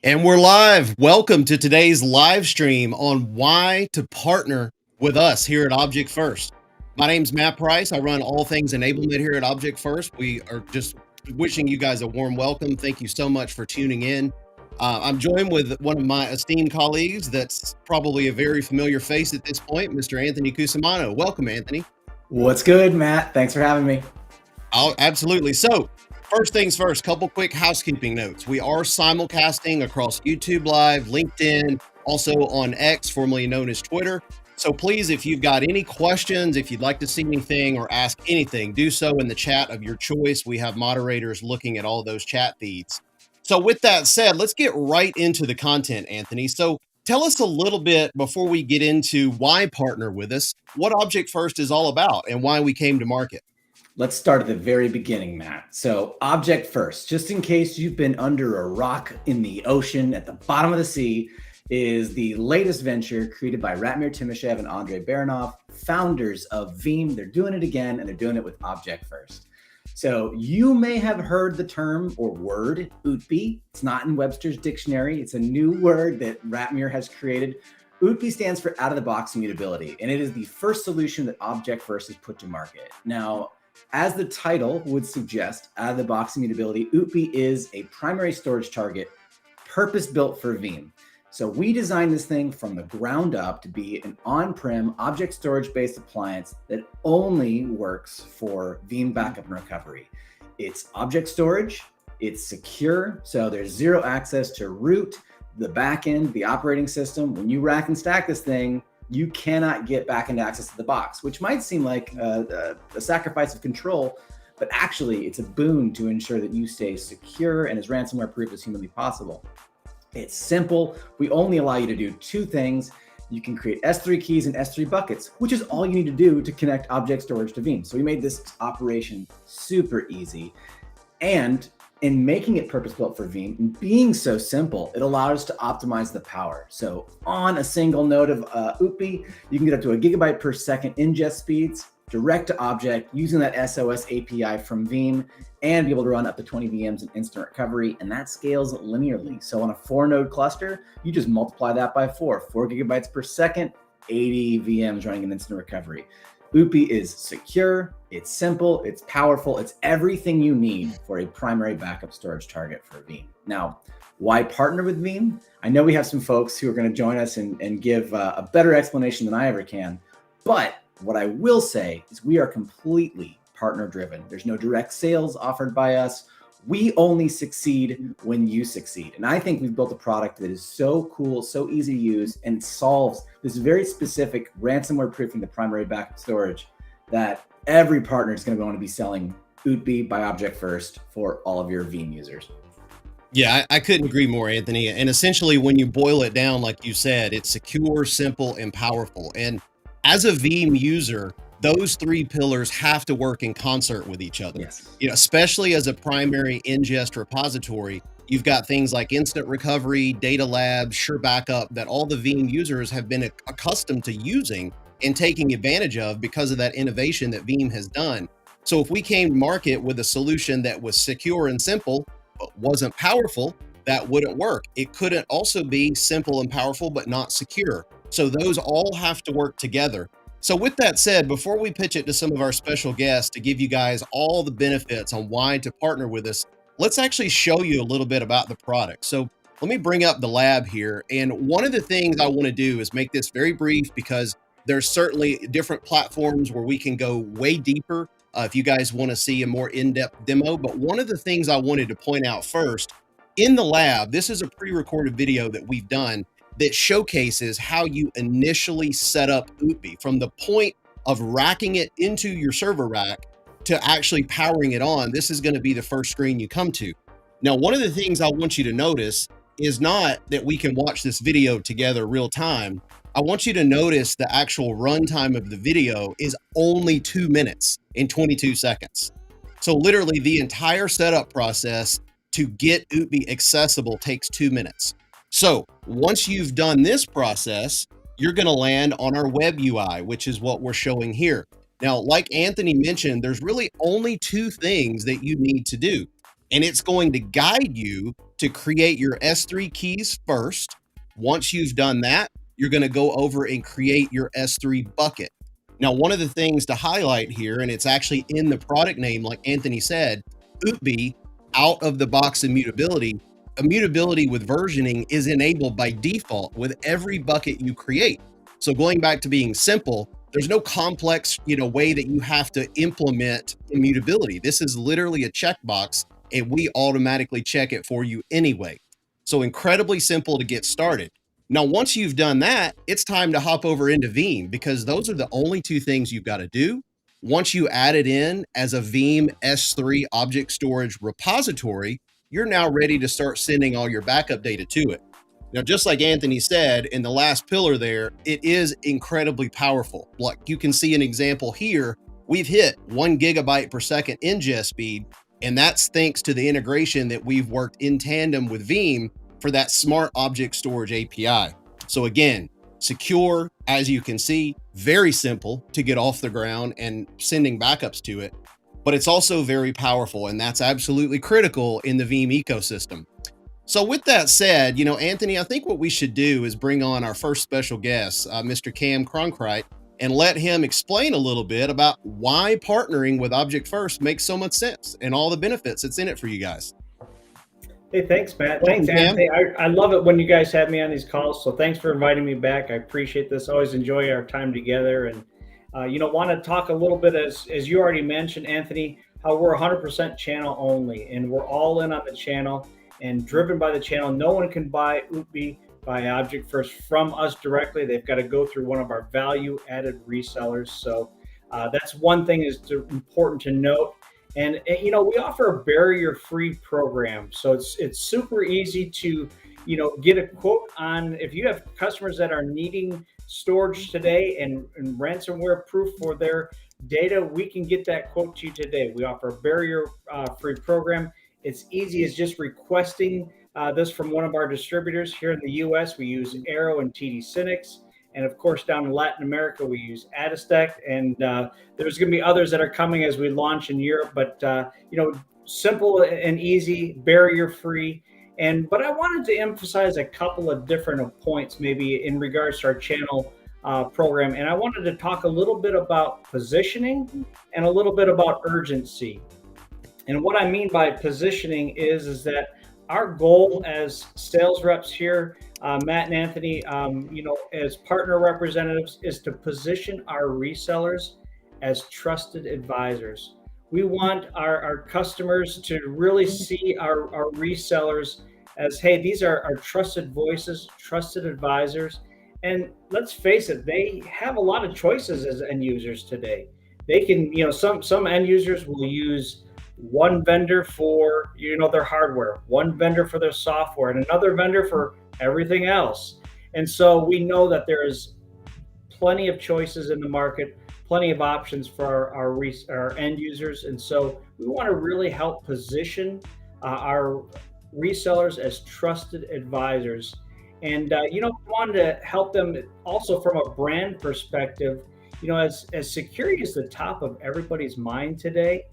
And we're live. Welcome to today's live stream on why to partner with us here at Object First. My name's Matt Price. I run all things enablement here at Object First. We are just wishing you guys a warm welcome. Thank you so much for tuning in. I'm joined with one of my esteemed colleagues that's probably a very familiar face at this point, Mr. Anthony Cusimano. Welcome, Anthony. What's good, Matt? Thanks for having me. Oh, absolutely. So, first things first, couple quick housekeeping notes. We are simulcasting across YouTube Live, LinkedIn, also on X, formerly known as Twitter. So please, if you've got any questions, if you'd like to see anything or ask anything, do so in the chat of your choice. We have moderators looking at all those chat feeds. So with that said, let's get right into the content, Anthony. So tell us a little bit before we get into why partner with us, what Object First is all about and why we came to market. Let's start at the very beginning, Matt. So Object First, just in case you've been under a rock in the ocean at the bottom of the sea, is the latest venture created by Ratmir Timashev and Andrei Baranov, founders of Veeam. They're doing it again, and they're doing it with Object First. So you may have heard the term or word Ootbi. It's not in Webster's dictionary. It's a new word that Ratmir has created. Ootbi stands for out-of-the-box immutability, and it is the first solution that Object First has put to market. Now, as the title would suggest, out-of-the-box immutability, Ootbi is a primary storage target purpose-built for Veeam. So we designed this thing from the ground up to be an on-prem object storage-based appliance that only works for Veeam backup and recovery. It's object storage, it's secure, so there's zero access to root, the backend, the operating system. When you rack and stack this thing, you cannot get back-end access to the box, which might seem like a sacrifice of control, but actually it's a boon to ensure that you stay secure and as ransomware-proof as humanly possible. It's simple. We only allow you to do two things. You can create S3 keys and S3 buckets, which is all you need to do to connect object storage to Veeam. So we made this operation super easy. And in making it purpose-built for Veeam and being so simple, it allowed us to optimize the power. So on a single node of Ootbi, you can get up to 1 GB per second ingest speeds, direct to object, using that SOS API from Veeam, and be able to run up to 20 VMs in instant recovery, and that scales linearly. So on a 4-node cluster, you just multiply that by 4 GB per second, 80 VMs running in instant recovery. Ootbi is secure, it's simple, it's powerful, it's everything you need for a primary backup storage target for Veeam. Now, why partner with Veeam? I know we have some folks who are going to join us and give a better explanation than I ever can, but what I will say is we are completely partner driven. There's no direct sales offered by us. We only succeed when you succeed. And I think we've built a product that is so cool, so easy to use, and solves this very specific ransomware proofing the primary backup storage that every partner is going to want to be selling Ootbi by Object First for all of your Veeam users. Yeah, I couldn't agree more, Anthony. And essentially, when you boil it down, like you said, it's secure, simple, and powerful. And as a Veeam user, those three pillars have to work in concert with each other. Yes. You know, especially as a primary ingest repository, you've got things like instant recovery, data labs, sure backup that all the Veeam users have been accustomed to using and taking advantage of because of that innovation that Veeam has done. So if we came to market with a solution that was secure and simple, but wasn't powerful, that wouldn't work. It couldn't also be simple and powerful, but not secure. So those all have to work together. So with that said, before we pitch it to some of our special guests to give you guys all the benefits on why to partner with us, let's actually show you a little bit about the product. So let me bring up the lab here. And one of the things I want to do is make this very brief because there's certainly different platforms where we can go way deeper if you guys want to see a more in-depth demo. But one of the things I wanted to point out first, in the lab, this is a pre-recorded video that we've done that showcases how you initially set up Ootbi from the point of racking it into your server rack to actually powering it on. This is going to be the first screen you come to. Now, one of the things I want you to notice is not that we can watch this video together real time. I want you to notice the actual runtime of the video is only 2 minutes and 22 seconds. So literally the entire setup process to get Ootbi accessible takes 2 minutes. So once you've done this process, you're going to land on our web UI, which is what we're showing here. Now, like Anthony mentioned, there's really only two things that you need to do. and it's going to guide you to create your S3 keys first. Once you've done that, you're going to go over and create your S3 bucket. Now, one of the things to highlight here, and it's actually in the product name, like Anthony said, Ootbi, out of the box immutability. Immutability with versioning is enabled by default with every bucket you create. So going back to being simple, there's no complex, way that you have to implement immutability. This is literally a checkbox, and we automatically check it for you anyway. So incredibly simple to get started. Now, once you've done that, it's time to hop over into Veeam, because those are the only two things you've got to do. Once you add it in as a Veeam S3 object storage repository, you're now ready to start sending all your backup data to it. Now, just like Anthony said in the last pillar there, it is incredibly powerful. Like you can see an example here, we've hit 1 gigabyte per second ingest speed, and that's thanks to the integration that we've worked in tandem with Veeam for that smart object storage API. So again, secure, as you can see, very simple to get off the ground and sending backups to it, but it's also very powerful, and that's absolutely critical in the Veeam ecosystem. So with that said, Anthony, I think what we should do is bring on our first special guest, Mr. Cam Cronkrite, and let him explain a little bit about why partnering with Object First makes so much sense and all the benefits that's in it for you guys. Hey, thanks, Matt. Thanks, Anthony. I love it when you guys have me on these calls. So thanks for inviting me back. I appreciate this. Always enjoy our time together. And, want to talk a little bit, as you already mentioned, Anthony, how we're 100% channel only, and we're all in on the channel and driven by the channel. No one can buy Ootbi by Object First from us directly. They've got to go through one of our value added resellers. So that's one thing is important to note. And we offer a barrier-free program, so it's super easy to get a quote on. If you have customers that are needing storage today and ransomware proof for their data, we can get that quote to you today. We offer a barrier-free program. It's easy as just requesting this from one of our distributors. Here in the U.S., we use Arrow and TD Synnex. And of course, down in Latin America, we use Attestec, and there's going to be others that are coming as we launch in Europe. But simple and easy, barrier-free. But I wanted to emphasize a couple of different points, maybe in regards to our channel program. And I wanted to talk a little bit about positioning and a little bit about urgency. And what I mean by positioning is that our goal as sales reps here, Matt and Anthony, as partner representatives, is to position our resellers as trusted advisors. We want our customers to really see our resellers as, hey, these are our trusted voices, trusted advisors. And let's face it, they have a lot of choices as end users today. They can, some end users will use one vendor for their hardware, one vendor for their software, and another vendor for everything else. And so we know that there is plenty of choices in the market, plenty of options for our end users. And so we want to really help position our resellers as trusted advisors. And we wanted to help them also from a brand perspective. As security is the top of everybody's mind today,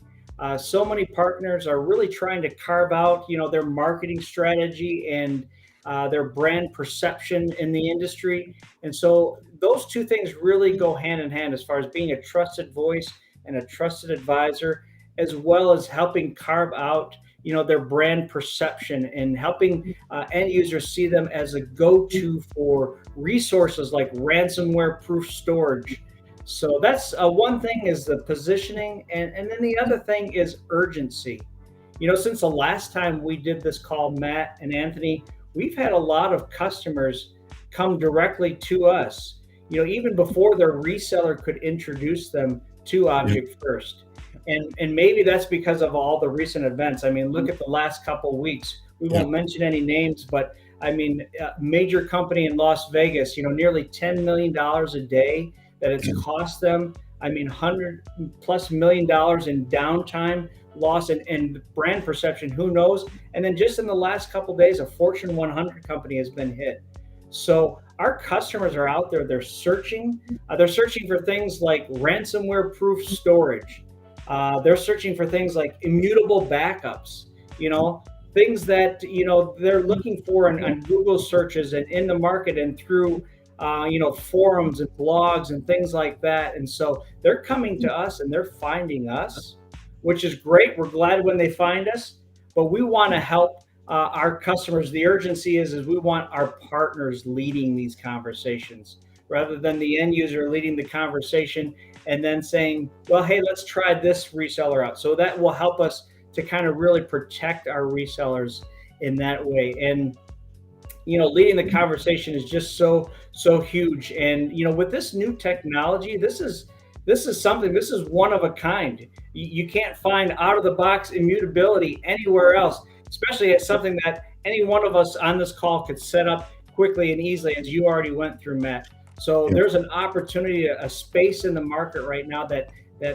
so many partners are really trying to carve out, their marketing strategy and their brand perception in the industry. And so those two things really go hand in hand as far as being a trusted voice and a trusted advisor, as well as helping carve out, their brand perception and helping end users see them as a go-to for resources like ransomware-proof storage. So that's one thing is the positioning. And then the other thing is urgency. Since the last time we did this call, Matt and Anthony, we've had a lot of customers come directly to us, even before their reseller could introduce them to Object First. And maybe that's because of all the recent events. I mean, look at the last couple of weeks. We won't mention any names, but I mean, a major company in Las Vegas, nearly $10 million a day that it's cost them. I mean, $100+ million in downtime loss and brand perception, who knows? And then just in the last couple of days, a Fortune 100 company has been hit. So our customers are out there, they're searching for things like ransomware-proof storage. They're searching for things like immutable backups. things that they're looking for on Google searches and in the market and through forums and blogs and things like that. And so they're coming to us and they're finding us, which is great. We're glad when they find us, but we want to help our customers. The urgency is we want our partners leading these conversations rather than the end user leading the conversation and then saying, well, hey, let's try this reseller out. So that will help us to kind of really protect our resellers in that way. And leading the conversation is just so huge. And with this new technology, this is one of a kind. You can't find out of the box immutability anywhere else, especially as something that any one of us on this call could set up quickly and easily, as you already went through, Matt. So there's an opportunity, a space in the market right now that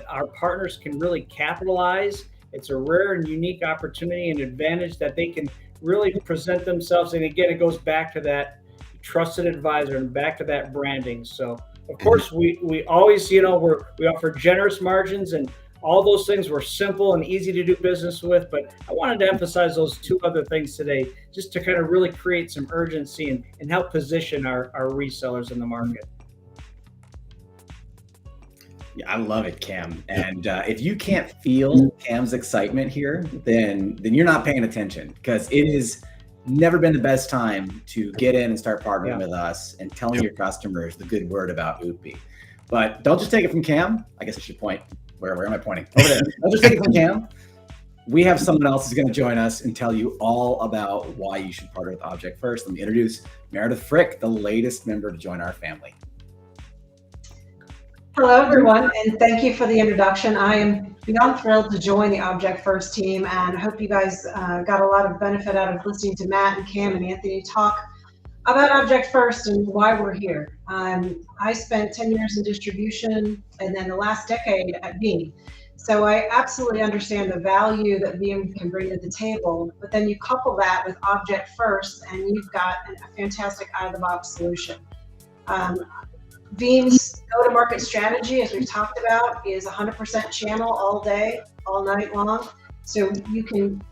our partners can really capitalize. It's a rare and unique opportunity and advantage that they can really present themselves. And again, it goes back to that trusted advisor and back to that branding. So of course, we always, we offer generous margins and all those things. Were simple and easy to do business with, but I wanted to emphasize those two other things today, just to kind of really create some urgency and help position our resellers in the market. Yeah, I love it, Cam. And if you can't feel Cam's excitement here, then you're not paying attention, because it is never been the best time to get in and start partnering with us and telling your customers the good word about Ootbi. But don't just take it from Cam. I guess I should point. Where am I pointing? Over there. Don't just take it from Cam. We have someone else who's going to join us and tell you all about why you should partner with Object First. Let me introduce Meredith Frick, the latest member to join our family. Hello, everyone, and thank you for the introduction. I am beyond thrilled to join the Object First team, and I hope you guys got a lot of benefit out of listening to Matt and Cam and Anthony talk about Object First and why we're here. I spent 10 years in distribution and then the last decade at Veeam. So I absolutely understand the value that Veeam can bring to the table, but then you couple that with Object First and you've got a fantastic out-of-the-box solution. Veeam's go-to-market strategy, as we've talked about, is 100% channel all day, all night long. So you can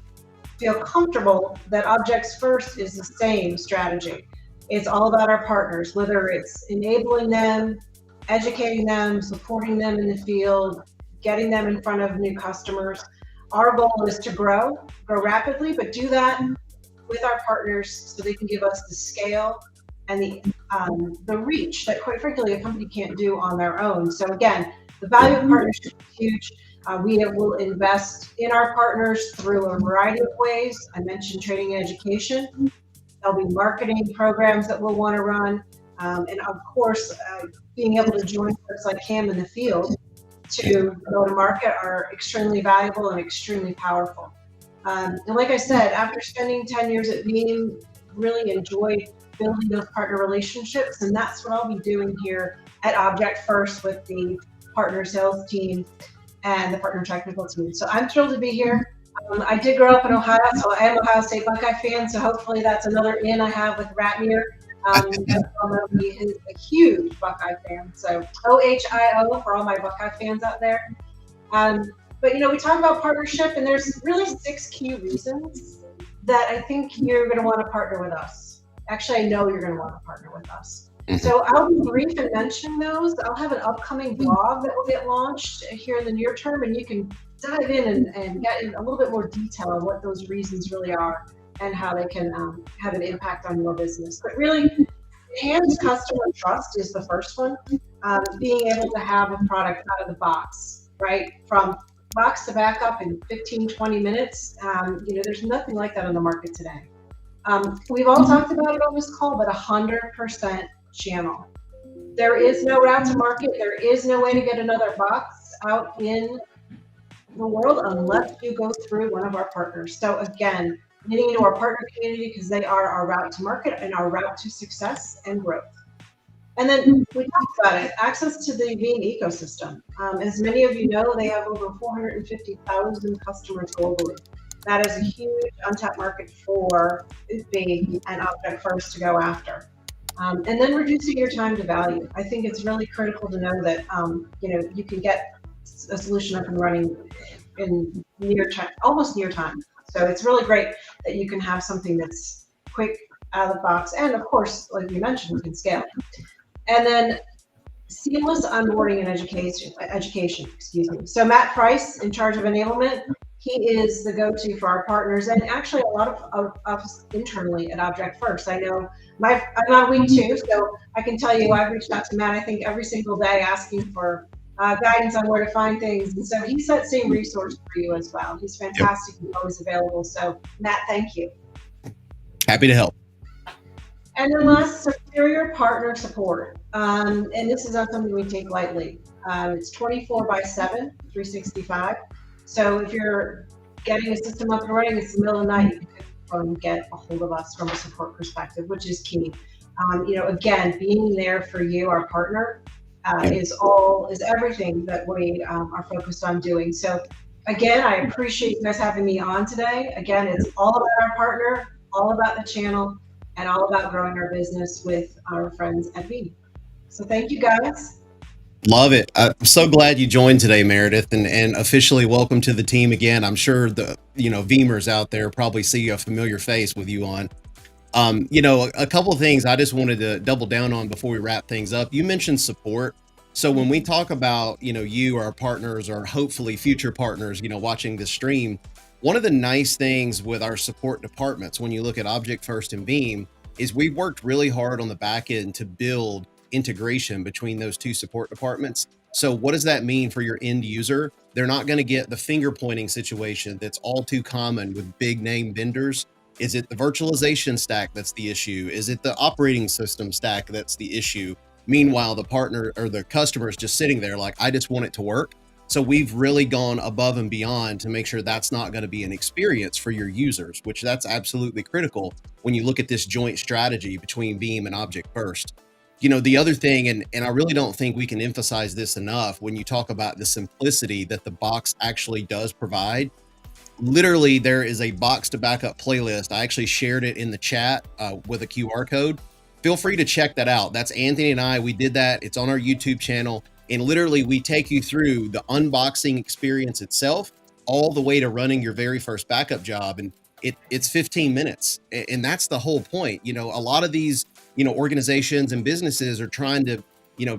feel comfortable that Objects First is the same strategy. It's all about our partners, whether it's enabling them, educating them, supporting them in the field, getting them in front of new customers. Our goal is to grow rapidly, but do that with our partners so they can give us the scale and the reach that, quite frankly, a company can't do on their own. So again, the value of partnership is huge. We will invest in our partners through a variety of ways. I mentioned training and education. There'll be marketing programs that we'll want to run. And of course, being able to join folks like Cam in the field to go to market are extremely valuable and extremely powerful. And like I said, after spending 10 years at Veeam, really enjoyed building those partner relationships. And that's what I'll be doing here at Object First with the partner sales team and the partner technical team. So I'm thrilled to be here. I did grow up in Ohio, so I am an Ohio State Buckeye fan. So hopefully that's another in I have with Ratmir. He is a huge Buckeye fan. So OHIO for all my Buckeye fans out there. But we talk about partnership, and there's really 6 key reasons that I think you're going to want to partner with us. Actually, I know you're going to want to partner with us. So I'll be brief and mention those. I'll have an upcoming blog that will get launched here in the near term, and you can dive in and get in a little bit more detail on what those reasons really are and how they can have an impact on your business. But really, enhanced customer trust is the first one. Being able to have a product out of the box, right? From box to backup in 15, 20 minutes. There's nothing like that on the market today. We've all talked about it on this call, but 100% channel. There is no route to market. There is no way to get another box out in the world unless you go through one of our partners. So again, getting into our partner community because they are our route to market and our route to success and growth. And then we talked about it, access to the Veeam ecosystem. As many of you know, they have over 450,000 customers globally. That is a huge untapped market for Ootbi and Object First to go after. And then reducing your time to value. I think it's really critical to know that you can get a solution up and running in near time, almost near time. So it's really great that you can have something that's quick out of the box. And of course, like you mentioned, we can scale. And then seamless onboarding and education, excuse me. So Matt Price, in charge of enablement, he is the go-to for our partners, and actually a lot of us internally at Object First. I know I'm on week 2, so I can tell you I've reached out to Matt, I think, every single day asking for guidance on where to find things. And so he's that same resource for you as well. He's fantastic. He's always available. So Matt, thank you. Happy to help. And then last, superior partner support. And this is not something we take lightly. It's 24/7, 365. So if you're getting a system up and running, it's the middle of the night, you can get a hold of us from a support perspective, which is key. Again, being there for you, our partner, is everything that we are focused on doing. So again, I appreciate you guys having me on today. Again, it's all about our partner, all about the channel, and all about growing our business with our friends at Veeam. So thank you, guys. Love it. I'm so glad you joined today, Meredith, and officially welcome to the team again. I'm sure the Veemers out there probably see a familiar face with you on. A couple of things I just wanted to double down on before we wrap things up. You mentioned support. So when we talk about, you, our partners, or hopefully future partners, watching this stream, one of the nice things with our support departments, when you look at Object First and Veeam, is we worked really hard on the back end to build integration between those two support departments. So what does that mean for your end user? They're not going to get the finger pointing situation that's all too common with big name vendors. Is it the virtualization stack that's the issue? Is it the operating system stack that's the issue? Meanwhile, the partner or the customer is just sitting there like, I just want it to work. So we've really gone above and beyond to make sure that's not going to be an experience for your users, which that's absolutely critical when you look at this joint strategy between Veeam and Object First. The other thing, and I really don't think we can emphasize this enough when you talk about the simplicity that the box actually does provide. Literally, there is a box to backup playlist. I actually shared it in the chat with a QR code. Feel free to check that out. That's Anthony and I. We did that. It's on our YouTube channel. And literally, we take you through the unboxing experience itself, all the way to running your very first backup job. And it's 15 minutes. And that's the whole point. A lot of these, organizations and businesses are trying to,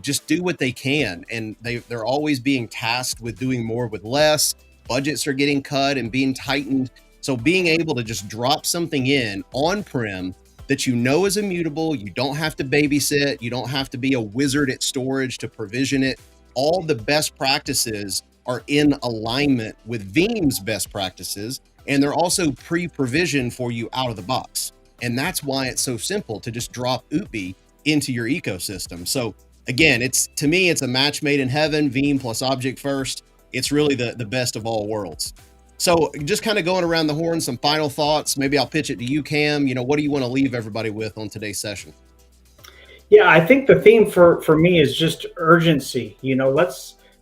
just do what they can. And they're always being tasked with doing more with less. Budgets are getting cut and being tightened. So being able to just drop something in on-prem that is immutable, you don't have to babysit, you don't have to be a wizard at storage to provision it. All the best practices are in alignment with Veeam's best practices, and they're also pre-provisioned for you out of the box. And that's why it's so simple to just drop Ootbi into your ecosystem. So again, to me, it's a match made in heaven, Veeam plus Object First. It's really the best of all worlds. So just kind of going around the horn, some final thoughts. Maybe I'll pitch it to you, Cam. What do you want to leave everybody with on today's session? Yeah, I think the theme for me is just urgency.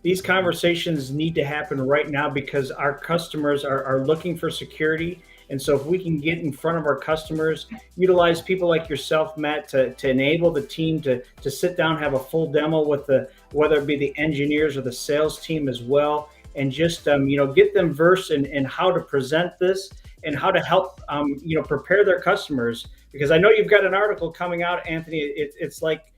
These conversations need to happen right now because our customers are looking for security. And so if we can get in front of our customers, utilize people like yourself, Matt, to enable the team to sit down, have a full demo with whether it be the engineers or the sales team as well, and just get them versed in how to present this and how to help prepare their customers. Because I know you've got an article coming out, Anthony. It's like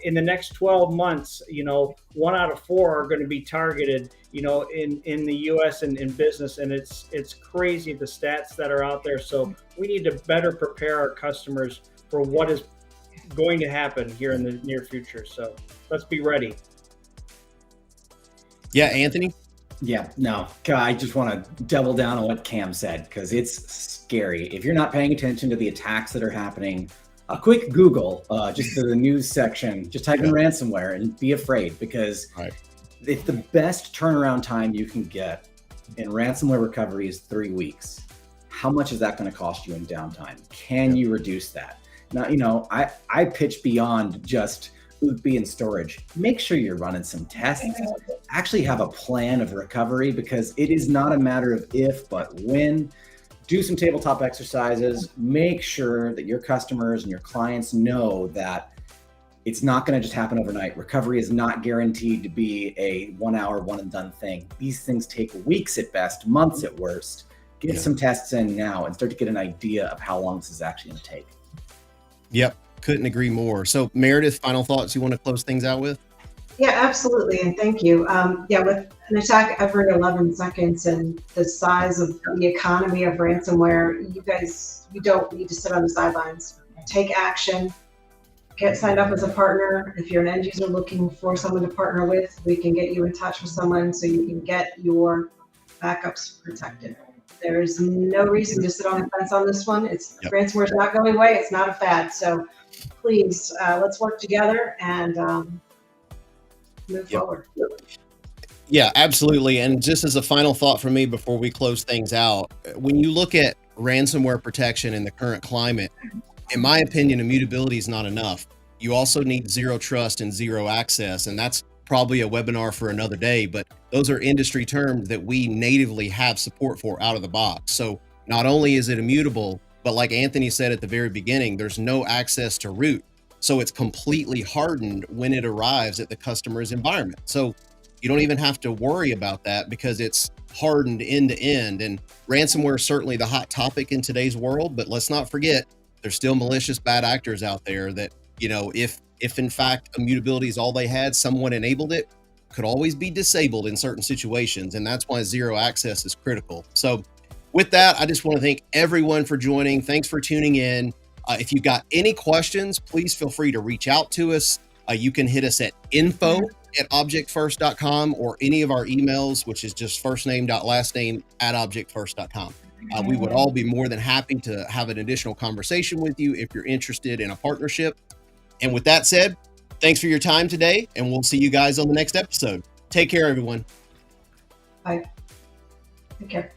in the next 12 months, 1 out of 4 are going to be targeted, in the U.S. and in business, and it's crazy the stats that are out there. So we need to better prepare our customers for what is going to happen here in the near future. So let's be ready. Yeah, Anthony. Yeah, no, I just want to double down on what Cam said because it's scary. If you're not paying attention to the attacks that are happening, a quick Google, just to the news section, just type in ransomware and be afraid because if the best turnaround time you can get in ransomware recovery is 3 weeks, how much is that going to cost you in downtime? Can you reduce that? Now, I pitch beyond just Ootbi and storage. Make sure you're running some tests. Actually have a plan of recovery because it is not a matter of if, but when. Do some tabletop exercises. Make sure that your customers and your clients know that it's not going to just happen overnight. Recovery is not guaranteed to be a 1 hour, one and done thing. These things take weeks at best, months at worst. get Yeah. some tests in now and start to get an idea of how long this is actually going to take. Yep. Couldn't agree more. So Meredith, final thoughts you want to close things out with? Yeah, absolutely, and thank you. Yeah, with an attack every 11 seconds and the size of the economy of ransomware, you don't need to sit on the sidelines. Take action. Get signed up as a partner. If you're an end user looking for someone to partner with, we can get you in touch with someone so you can get your backups protected. There's no reason to sit on the fence on this one. Yep. Ransomware's not going away. It's not a fad. So please, let's work together and move forward. Yeah, absolutely. And just as a final thought for me before we close things out, when you look at ransomware protection in the current climate, in my opinion, immutability is not enough. You also need zero trust and zero access. And that's probably a webinar for another day, but those are industry terms that we natively have support for out of the box. So not only is it immutable, but like Anthony said at the very beginning, there's no access to root. So it's completely hardened when it arrives at the customer's environment. So you don't even have to worry about that because it's hardened end to end. And ransomware is certainly the hot topic in today's world, but let's not forget, there's still malicious bad actors out there that, if in fact immutability is all they had, someone enabled it, could always be disabled in certain situations. And that's why zero access is critical. So with that, I just want to thank everyone for joining. Thanks for tuning in. If you've got any questions, please feel free to reach out to us. You can hit us at info@objectfirst.com or any of our emails, which is just firstname.lastname@objectfirst.com. We would all be more than happy to have an additional conversation with you if you're interested in a partnership. And with that said, thanks for your time today, and we'll see you guys on the next episode. Take care, everyone. Bye. Take care.